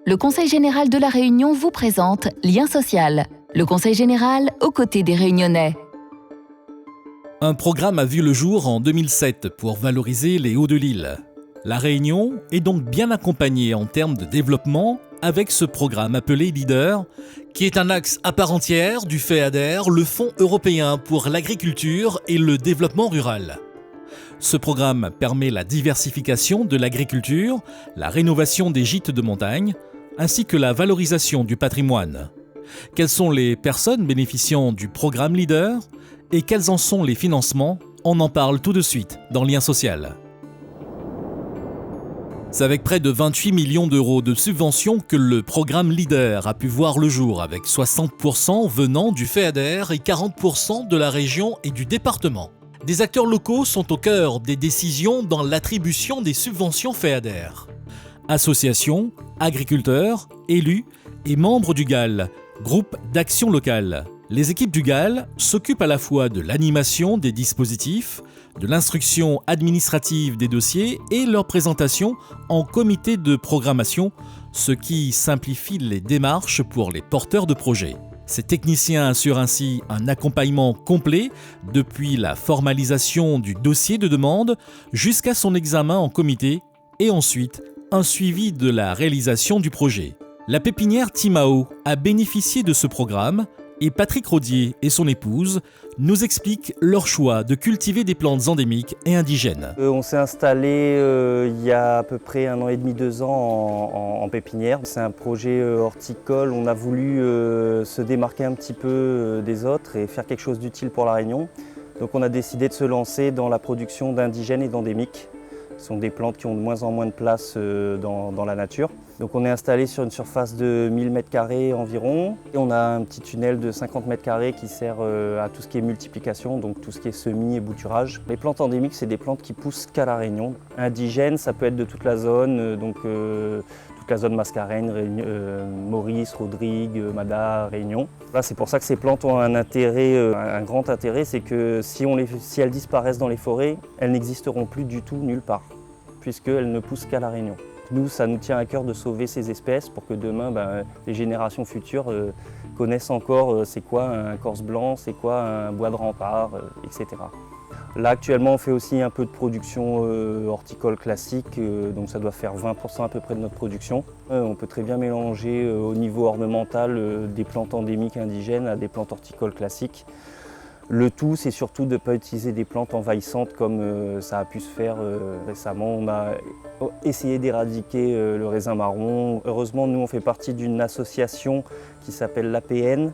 le Conseil général de La Réunion vous présente Lien social, le Conseil général aux côtés des Réunionnais. Un programme a vu le jour en 2007 pour valoriser les Hauts de l'île. La Réunion est donc bien accompagnée en termes de développement avec ce programme appelé LEADER, qui est un axe à part entière du FEADER, le Fonds européen pour l'agriculture et le développement rural. Ce programme permet la diversification de l'agriculture, la rénovation des gîtes de montagne, ainsi que la valorisation du patrimoine. Quelles sont les personnes bénéficiant du programme LEADER et quels en sont les financements? On en parle tout de suite dans Lien social. C'est avec près de 28 millions d'euros de subventions que le programme LEADER a pu voir le jour, avec 60% venant du FEADER et 40% de la région et du département. Des acteurs locaux sont au cœur des décisions dans l'attribution des subventions FEADER. Associations, agriculteurs, élus et membres du GAL, groupe d'action locale. Les équipes du GAL s'occupent à la fois de l'animation des dispositifs, de l'instruction administrative des dossiers et leur présentation en comité de programmation, ce qui simplifie les démarches pour les porteurs de projets. Ces techniciens assurent ainsi un accompagnement complet depuis la formalisation du dossier de demande jusqu'à son examen en comité et ensuite un suivi de la réalisation du projet. La pépinière Timao a bénéficié de ce programme et Patrick Rodier et son épouse nous expliquent leur choix de cultiver des plantes endémiques et indigènes. On s'est installé il y a à peu près 1 an et demi, 2 ans en pépinière. C'est un projet horticole. On a voulu se démarquer un petit peu des autres et faire quelque chose d'utile pour La Réunion. Donc on a décidé de se lancer dans la production d'indigènes et d'endémiques. Ce sont des plantes qui ont de moins en moins de place dans la nature. Donc on est installé sur une surface de 1000 m² environ. Et on a un petit tunnel de 50 m² qui sert à tout ce qui est multiplication, donc tout ce qui est semis et bouturage. Les plantes endémiques, c'est des plantes qui poussent qu'à La Réunion. Indigènes, ça peut être de toute la zone, toute la zone Mascareignes, Maurice, Rodrigue, Mada, Réunion. Là, c'est pour ça que ces plantes ont un intérêt, un grand intérêt, c'est que si elles disparaissent dans les forêts, elles n'existeront plus du tout nulle part, puisqu'elles ne poussent qu'à La Réunion. Nous, ça nous tient à cœur de sauver ces espèces pour que demain, les générations futures connaissent encore c'est quoi un corse blanc, c'est quoi un bois de rempart, etc. Là, actuellement, on fait aussi un peu de production horticole classique, donc ça doit faire 20% à peu près de notre production. On peut très bien mélanger au niveau ornemental des plantes endémiques indigènes à des plantes horticoles classiques. Le tout, c'est surtout de ne pas utiliser des plantes envahissantes comme ça a pu se faire récemment. On a essayé d'éradiquer le raisin marron. Heureusement, nous, on fait partie d'une association qui s'appelle l'APN,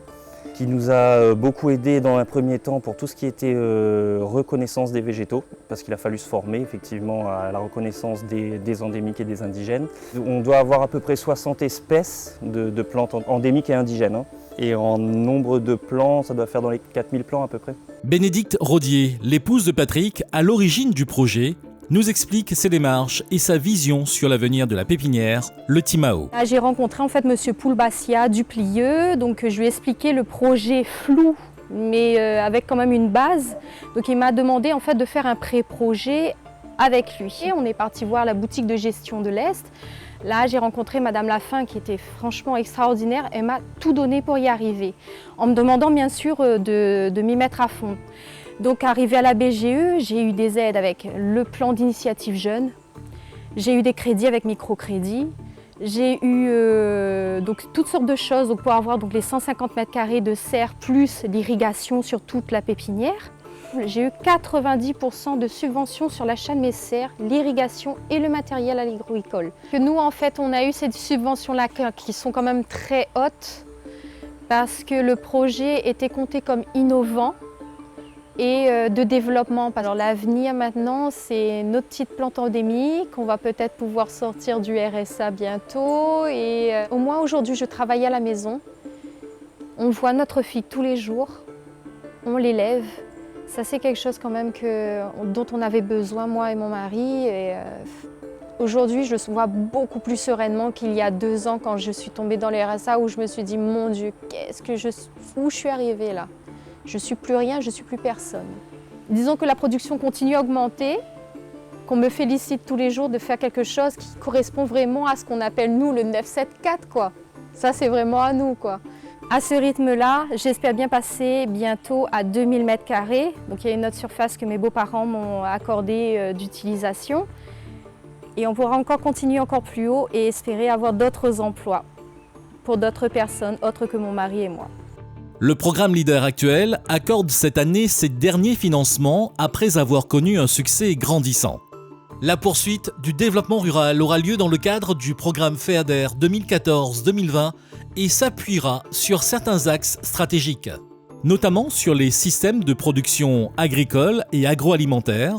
qui nous a beaucoup aidé dans un premier temps pour tout ce qui était reconnaissance des végétaux, parce qu'il a fallu se former effectivement à la reconnaissance des endémiques et des indigènes. On doit avoir à peu près 60 espèces de plantes endémiques et indigènes. Et en nombre de plants, ça doit faire dans les 4000 plants à peu près. Bénédicte Rodier, l'épouse de Patrick, à l'origine du projet, nous explique ses démarches et sa vision sur l'avenir de la pépinière, le Timao. J'ai rencontré en fait Monsieur Poulbassia du Plieux, donc je lui ai expliqué le projet flou, mais avec quand même une base. Donc il m'a demandé en fait de faire un pré-projet avec lui. Et on est parti voir la boutique de gestion de l'Est. Là, j'ai rencontré Madame Lafin qui était franchement extraordinaire. Elle m'a tout donné pour y arriver, en me demandant bien sûr de m'y mettre à fond. Donc arrivé à la BGE, j'ai eu des aides avec le plan d'initiative jeune, j'ai eu des crédits avec microcrédit, j'ai eu donc toutes sortes de choses donc, pour avoir donc, les 150 m² de serre plus l'irrigation sur toute la pépinière. J'ai eu 90% de subventions sur l'achat de mes serres, l'irrigation et le matériel agricole. Nous, en fait, on a eu ces subventions-là qui sont quand même très hautes parce que le projet était compté comme innovant et de développement. Alors l'avenir maintenant, c'est nos petites plantes endémiques. On va peut-être pouvoir sortir du RSA bientôt. Et au moins aujourd'hui, je travaille à la maison. On voit notre fille tous les jours. On l'élève. Ça, c'est quelque chose quand même dont on avait besoin, moi et mon mari. Et aujourd'hui, je le vois beaucoup plus sereinement qu'il y a 2 ans quand je suis tombée dans le RSA où je me suis dit, mon Dieu, où je suis arrivée là? Je ne suis plus rien, je ne suis plus personne. Disons que la production continue à augmenter. qu'on me félicite tous les jours de faire quelque chose qui correspond vraiment à ce qu'on appelle nous le 974 quoi. Ça c'est vraiment à nous quoi. À ce rythme-là, j'espère bien passer bientôt à 2000 m². Donc il y a une autre surface que mes beaux-parents m'ont accordée d'utilisation. Et on pourra encore continuer encore plus haut et espérer avoir d'autres emplois pour d'autres personnes autres que mon mari et moi. Le programme Leader actuel accorde cette année ses derniers financements après avoir connu un succès grandissant. La poursuite du développement rural aura lieu dans le cadre du programme FEADER 2014-2020 et s'appuiera sur certains axes stratégiques, notamment sur les systèmes de production agricole et agroalimentaire,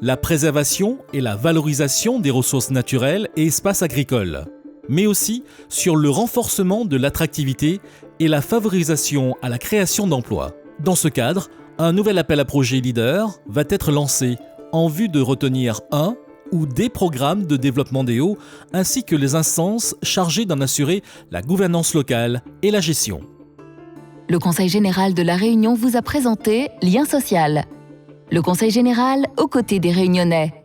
la préservation et la valorisation des ressources naturelles et espaces agricoles, mais aussi sur le renforcement de l'attractivité et la favorisation à la création d'emplois. Dans ce cadre, un nouvel appel à projet Leader va être lancé en vue de retenir un ou des programmes de développement des hauts ainsi que les instances chargées d'en assurer la gouvernance locale et la gestion. Le Conseil général de La Réunion vous a présenté Lien social. Le Conseil général aux côtés des Réunionnais.